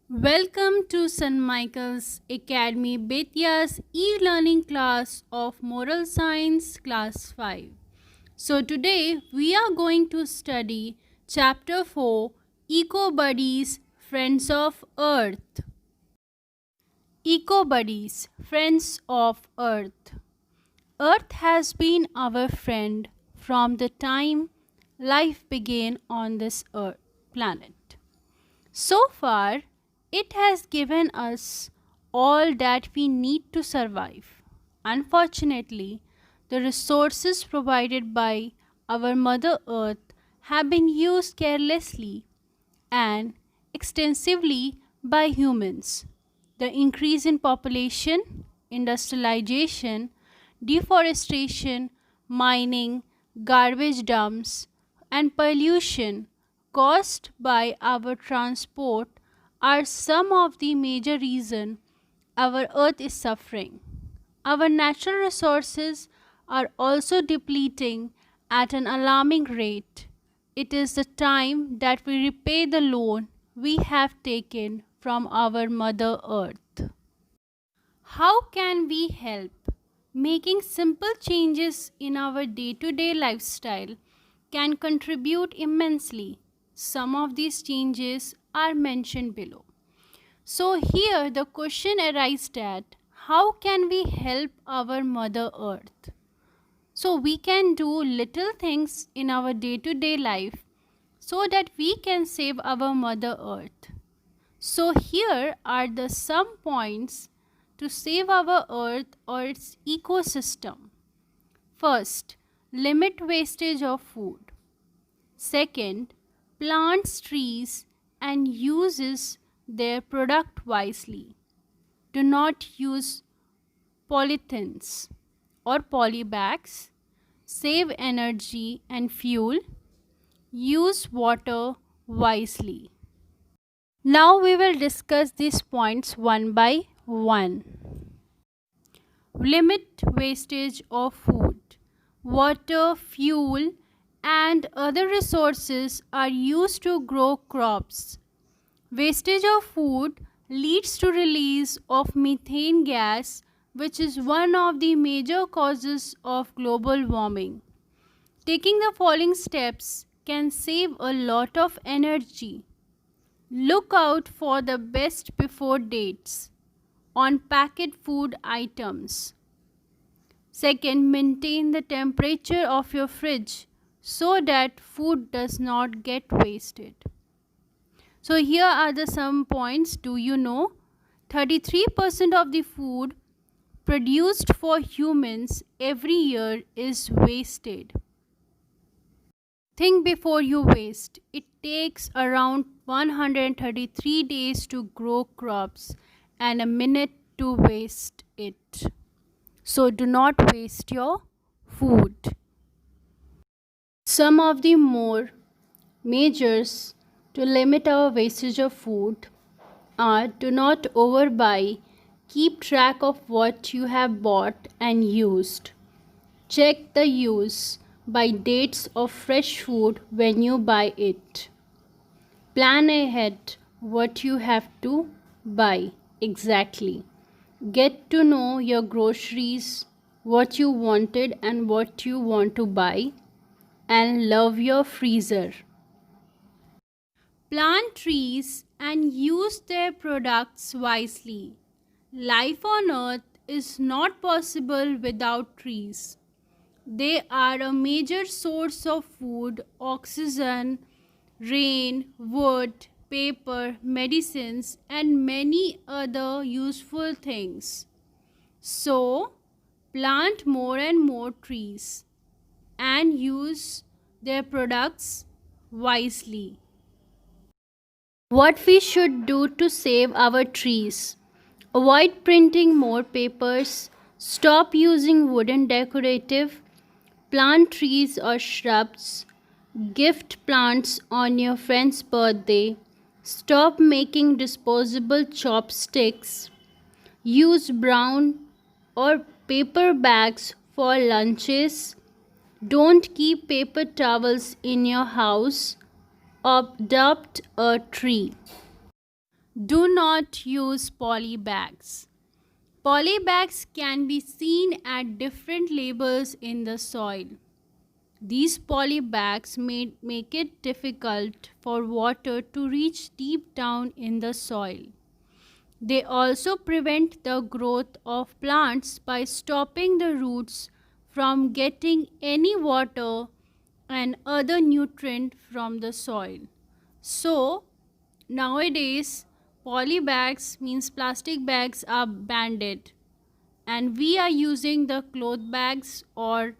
Welcome to St. Michael's Academy Bethia's e-learning class of Moral Science Class 5. So today we are going to study Chapter 4 Eco Buddies Friends of Earth. Eco Buddies Friends of Earth. Earth has been our friend from the time life began on this earth planet. So far, it has given us all that we need to survive. Unfortunately, the resources provided by our Mother Earth have been used carelessly and extensively by humans. The increase in population, industrialization, deforestation, mining, garbage dumps, and pollution caused by our transport are some of the major reasons our earth is suffering. Our natural resources are also depleting at an alarming rate. It is the time that we repay the loan we have taken from our Mother Earth. How can we help? Making simple changes in our day to day lifestyle can contribute immensely. Some of these changes are mentioned below. So, here the question arises that how can we help our Mother Earth? So, we can do little things in our day to day life so that we can save our Mother Earth. So, here are the some points to save our earth or its ecosystem. First, limit wastage of food. Second, plants trees and uses their product wisely. Do not use polythenes or polybags. Save energy and fuel. Use water wisely. Now we will discuss these points one by one. Limit wastage of food. Water, fuel, and other resources are used to grow crops. Wastage of food leads to release of methane gas, which is one of the major causes of global warming. Taking the following steps can save a lot of energy. Look out for the best before dates on packaged food items. Second, maintain the temperature of your fridge so that food does not get wasted. So here are the some points. Do you know 33% of the food produced for humans every year is wasted? Think before you waste. It takes around 133 days to grow crops and a minute to waste it. So do not waste your food. Some of the more measures to limit our wastage of food are: do not overbuy, keep track of what you have bought and used. Check the use by dates of fresh food when you buy it. Plan ahead what you have to buy exactly. Get to know your groceries, what you wanted and what you want to buy, and love your freezer. Plant trees and use their products wisely. Life on earth is not possible without trees. They are a major source of food, oxygen, rain, wood, paper, medicines, and many other useful things. So, plant more and more trees and use their products wisely. What we should do to save our trees: avoid printing more papers, stop using wooden decorative, plant trees or shrubs, gift plants on your friend's birthday, stop making disposable chopsticks, use brown or paper bags for lunches, don't keep paper towels in your house, adopt a tree. Do not use poly bags. Poly bags can be seen at different labels in the soil. These poly bags may make it difficult for water to reach deep down in the soil. They also prevent the growth of plants by stopping the roots from getting any water and other nutrient from the soil. So, nowadays, poly bags means plastic bags are banned and we are using the cloth bags or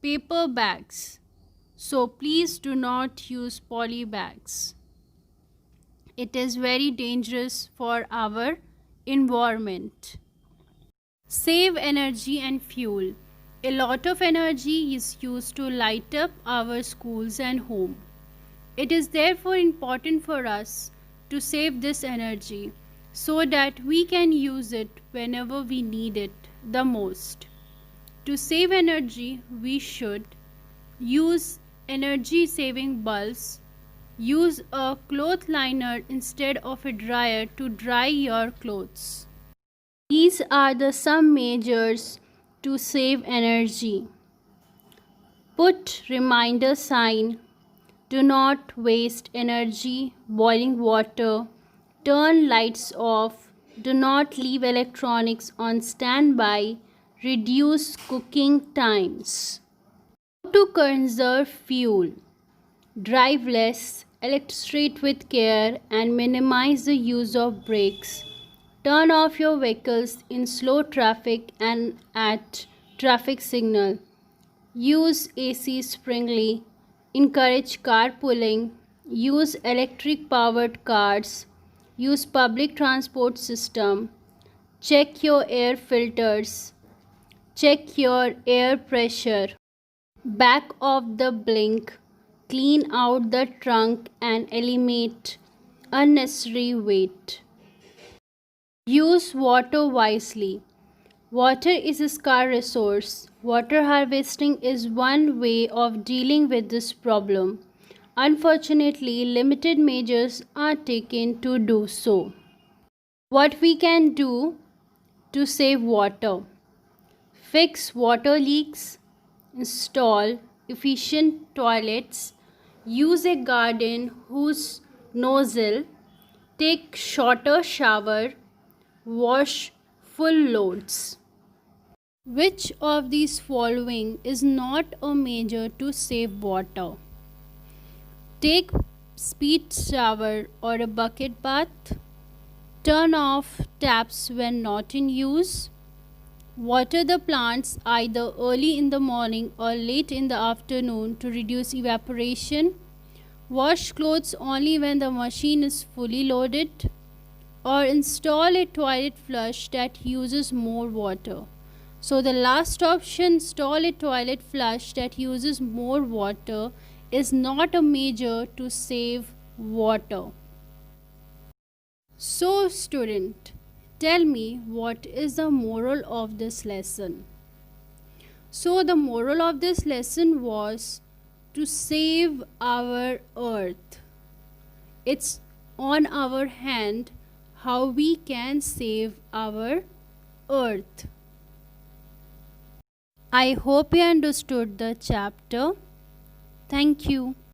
paper bags. So, please do not use poly bags. It is very dangerous for our environment. Save energy and fuel. A lot of energy is used to light up our schools and home. It is therefore important for us to save this energy so that we can use it whenever we need it the most. To save energy, we should use energy saving bulbs. Use a cloth liner instead of a dryer to dry your clothes. These are the some measures to save energy. Put reminder sign. Do not waste energy boiling water. Turn lights off. Do not leave electronics on standby. Reduce cooking times. To conserve fuel. Drive less, electricate with care, and minimize the use of brakes. Turn off your vehicles in slow traffic and at traffic signal. Use AC sparingly. Encourage carpooling. Use electric powered cars. Use public transport system. Check your air filters. Check your air pressure. Back off the blink. Clean out the trunk and eliminate unnecessary weight. Use water wisely. Water is a scarce resource. Water harvesting is one way of dealing with this problem. Unfortunately, limited measures are taken to do so. What we can do to save water? Fix water leaks. Install efficient toilets. Use a garden hose nozzle. Take shorter shower. Wash full loads. Which of these following is not a measure to save water? Take speed shower or a bucket bath. Turn off taps when not in use. Water the plants either early in the morning or late in the afternoon to reduce evaporation. Wash clothes only when the machine is fully loaded. Or install a toilet flush that uses more water. So the last option, install a toilet flush that uses more water, is not a measure to save water. So student, tell me what is the moral of this lesson? So the moral of this lesson was to save our earth. It's on our hand how we can save our earth. I hope you understood the chapter. Thank you.